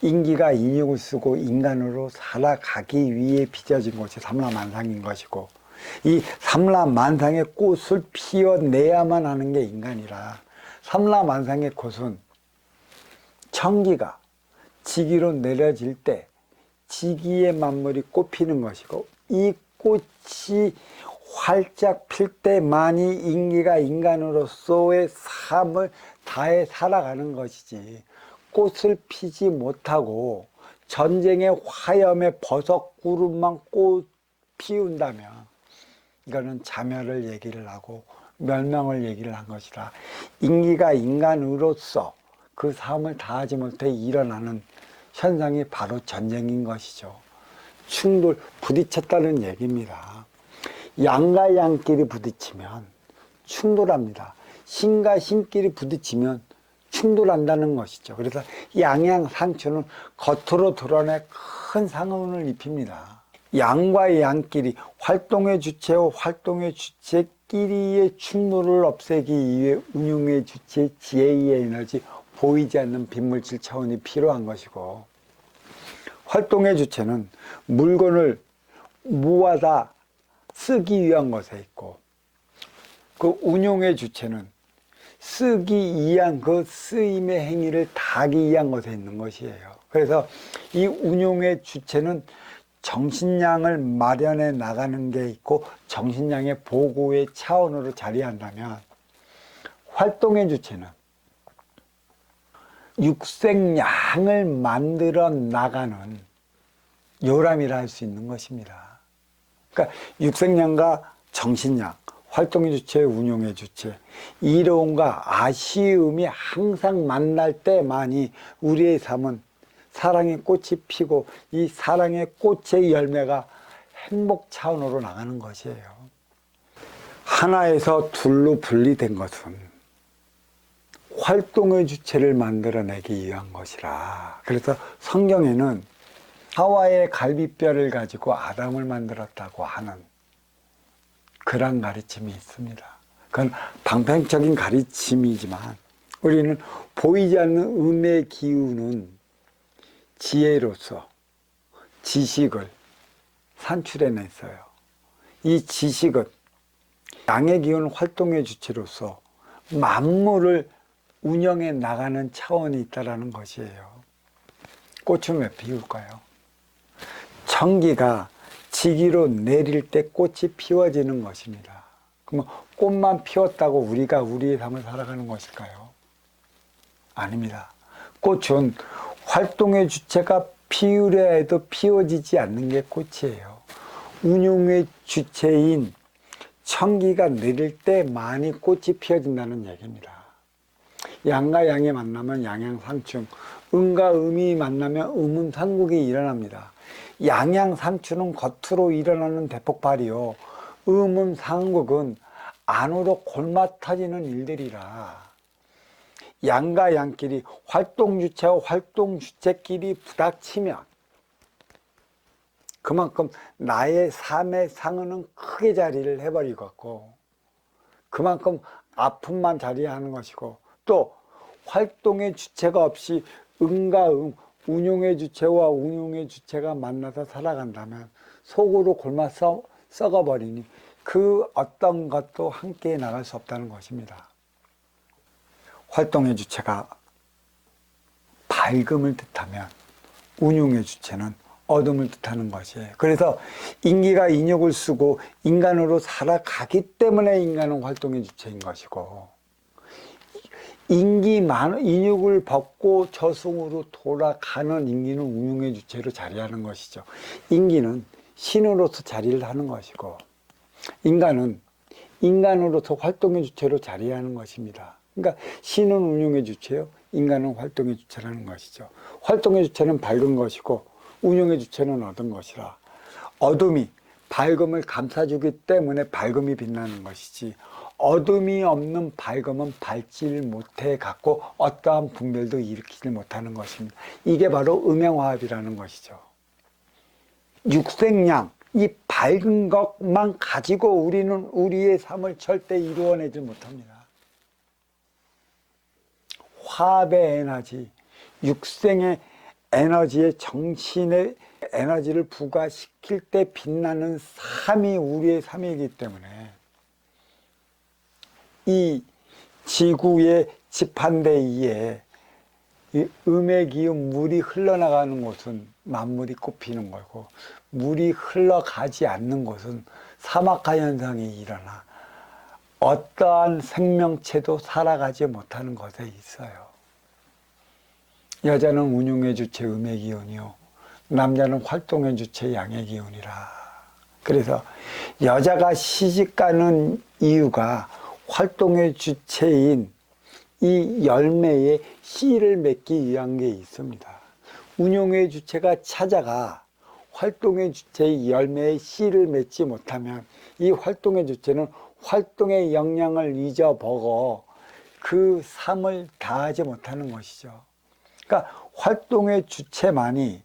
인기가 인육을 쓰고 인간으로 살아가기 위해 빚어진 것이 삼라만상인 것이고, 이 삼라만상의 꽃을 피워내야만 하는 게 인간이라, 삼라만상의 꽃은 청기가 지기로 내려질 때 지기의 만물이 꽃피는 것이고, 이 꽃이 활짝 필 때만이 인기가 인간으로서의 삶을 다해 살아가는 것이지, 꽃을 피지 못하고 전쟁의 화염에 버섯구름만 꽃 피운다면 이거는 자멸을 얘기를 하고 멸망을 얘기를 한 것이라, 인기가 인간으로서 그 삶을 다하지 못해 일어나는 현상이 바로 전쟁인 것이죠. 충돌, 부딪혔다는 얘기입니다. 양과 양끼리 부딪히면 충돌합니다. 신과 신끼리 부딪히면 충돌한다는 것이죠. 그래서 양양상추는 겉으로 드러내 큰 상흔을 입힙니다. 양과 양끼리, 활동의 주체와 활동의 주체끼리의 충돌을 없애기 위해 운용의 주체, 지혜의 에너지, 보이지 않는 빗물질 차원이 필요한 것이고, 활동의 주체는 물건을 모아다 쓰기 위한 것에 있고, 그 운용의 주체는 쓰기 위한 그 쓰임의 행위를 다하기 위한 것에 있는 것이에요. 그래서 이 운용의 주체는 정신량을 마련해 나가는 게 있고, 정신량의 보고의 차원으로 자리한다면, 활동의 주체는 육생량을 만들어 나가는 요람이라 할 수 있는 것입니다. 그러니까 육생량과 정신량, 활동의 주체, 운용의 주체, 이로움과 아쉬움이 항상 만날 때만이 우리의 삶은 사랑의 꽃이 피고, 이 사랑의 꽃의 열매가 행복 차원으로 나가는 것이에요. 하나에서 둘로 분리된 것은 활동의 주체를 만들어내기 위한 것이라. 그래서 성경에는 하와의 갈비뼈를 가지고 아담을 만들었다고 하는 그런 가르침이 있습니다. 그건 방편적인 가르침이지만, 우리는 보이지 않는 음의 기운은 지혜로서 지식을 산출해냈어요. 이 지식은 양의 기운, 활동의 주체로서 만물을 운영해 나가는 차원이 있다는 것이에요. 꽃은 왜 피울까요? 청기가 지기로 내릴 때 꽃이 피워지는 것입니다. 그러면 꽃만 피웠다고 우리가 우리의 삶을 살아가는 것일까요? 아닙니다. 꽃은 활동의 주체가 피우려 해도 피워지지 않는 게 꽃이에요. 운용의 주체인 청기가 내릴 때만이 꽃이 피어진다는 얘기입니다. 양과 양이 만나면 양양상충, 음과 음이 만나면 음운상국이 일어납니다. 양양상충은 겉으로 일어나는 대폭발이요, 음운상국은 안으로 골마 터지는 일들이라, 양과 양끼리, 활동주체와 활동주체끼리 부닥치면 그만큼 나의 삶의 상흔은 크게 자리를 해버리고, 그만큼 아픔만 자리하는 것이고, 또 활동의 주체가 없이 음과 음, 운용의 주체와 운용의 주체가 만나서 살아간다면 속으로 골마 썩어버리니 그 어떤 것도 함께 나갈 수 없다는 것입니다. 활동의 주체가 밝음을 뜻하면 운용의 주체는 어둠을 뜻하는 것이에요. 그래서 인기가 인육을 쓰고 인간으로 살아가기 때문에 인간은 활동의 주체인 것이고, 인육을 벗고 저승으로 돌아가는 인기는 운용의 주체로 자리하는 것이죠. 인기는 신으로서 자리를 하는 것이고, 인간은 인간으로서 활동의 주체로 자리하는 것입니다. 그러니까 신은 운용의 주체요, 인간은 활동의 주체라는 것이죠. 활동의 주체는 밝은 것이고 운용의 주체는 어두운 것이라, 어둠이 밝음을 감싸주기 때문에 밝음이 빛나는 것이지, 어둠이 없는 밝음은 밝지를 못해 갖고 어떠한 분별도 일으키지 못하는 것입니다. 이게 바로 음양화합이라는 것이죠. 육생양, 이 밝은 것만 가지고 우리는 우리의 삶을 절대 이루어내지 못합니다. 화합의 에너지, 육생의 에너지에 정신의 에너지를 부과시킬 때 빛나는 삶이 우리의 삶이기 때문에 이 지구의 지판대위에 이 음의 기운 물이 흘러나가는 곳은 만물이 꽃피는 거고, 물이 흘러가지 않는 곳은 사막화 현상이 일어나 어떠한 생명체도 살아가지 못하는 것에 있어요. 여자는 운용의 주체 음의 기운이요, 남자는 활동의 주체 양의 기운이라. 그래서 여자가 시집가는 이유가 활동의 주체인 이 열매에 씨를 맺기 위한 게 있습니다. 운용의 주체가 찾아가 활동의 주체의 열매에 씨를 맺지 못하면 이 활동의 주체는 활동의 역량을 잊어버거 그 삶을 다하지 못하는 것이죠. 그러니까 활동의 주체만이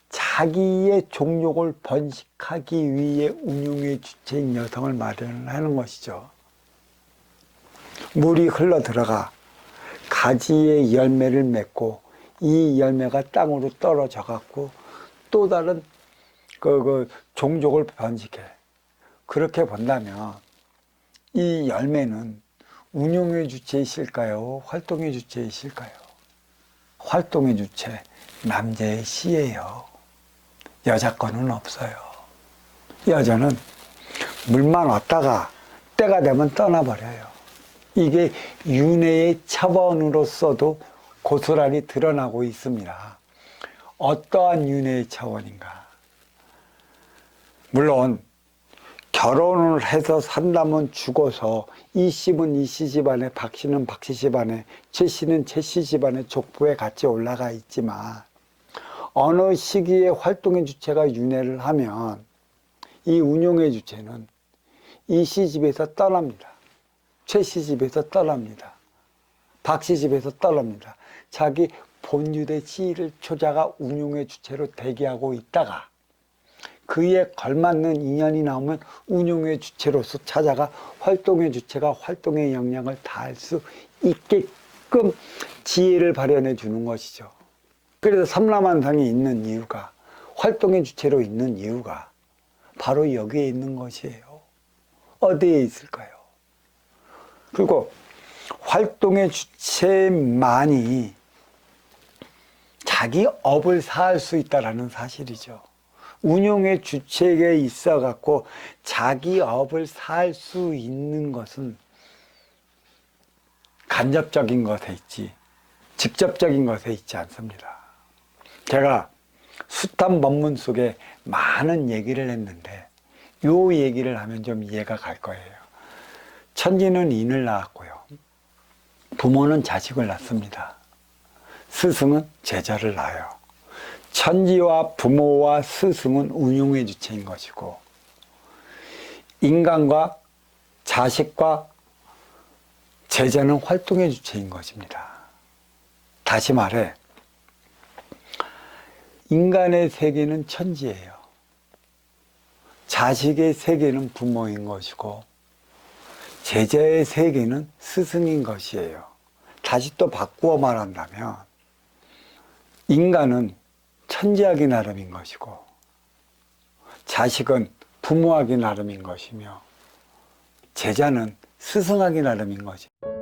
자기의 종족을 번식하기 위해 운용의 주체인 여성을 마련하는 것이죠. 물이 흘러 들어가 가지의 열매를 맺고 이 열매가 땅으로 떨어져 갖고 또 다른 그 종족을 번식해. 그렇게 본다면 이 열매는 운용의 주체이실까요? 활동의 주체이실까요? 활동의 주체, 남자의 씨예요. 여자 거는 없어요. 여자는 물만 왔다가 때가 되면 떠나버려요. 이게 윤회의 차원으로서도 고스란히 드러나고 있습니다. 어떠한 윤회의 차원인가? 물론 결혼을 해서 산다면 죽어서 이 씨는 이 씨 집안에, 박 씨는 박 씨 집안에, 최 씨는 최 씨 집안에 족보에 같이 올라가 있지만 어느 시기에 활동의 주체가 윤회를 하면 이 운용의 주체는 이 씨 집에서 떠납니다. 최 씨 집에서 떠납니다. 박 씨 집에서 떠납니다. 자기 본유대 씨를 초자가 운용의 주체로 대기하고 있다가 그에 걸맞는 인연이 나오면 운용의 주체로서 찾아가 활동의 주체가 활동의 역량을 다할 수 있게끔 지혜를 발현해 주는 것이죠. 그래서 삼라만상이 있는 이유가, 활동의 주체로 있는 이유가 바로 여기에 있는 것이에요. 어디에 있을까요? 그리고 활동의 주체만이 자기 업을 사할 수 있다는 사실이죠. 운용의 주체에 있어 갖고 자기 업을 살 수 있는 것은 간접적인 것에 있지 직접적인 것에 있지 않습니다. 제가 숱한 법문 속에 많은 얘기를 했는데 요 얘기를 하면 좀 이해가 갈 거예요. 천지는 인을 낳았고요, 부모는 자식을 낳습니다. 스승은 제자를 낳아요. 천지와 부모와 스승은 운용의 주체인 것이고, 인간과 자식과 제자는 활동의 주체인 것입니다. 다시 말해, 인간의 세계는 천지예요. 자식의 세계는 부모인 것이고, 제자의 세계는 스승인 것이에요. 다시 또 바꾸어 말한다면, 인간은 천지하기 나름인 것이고, 자식은 부모하기 나름인 것이며, 제자는 스승하기 나름인 것입니다.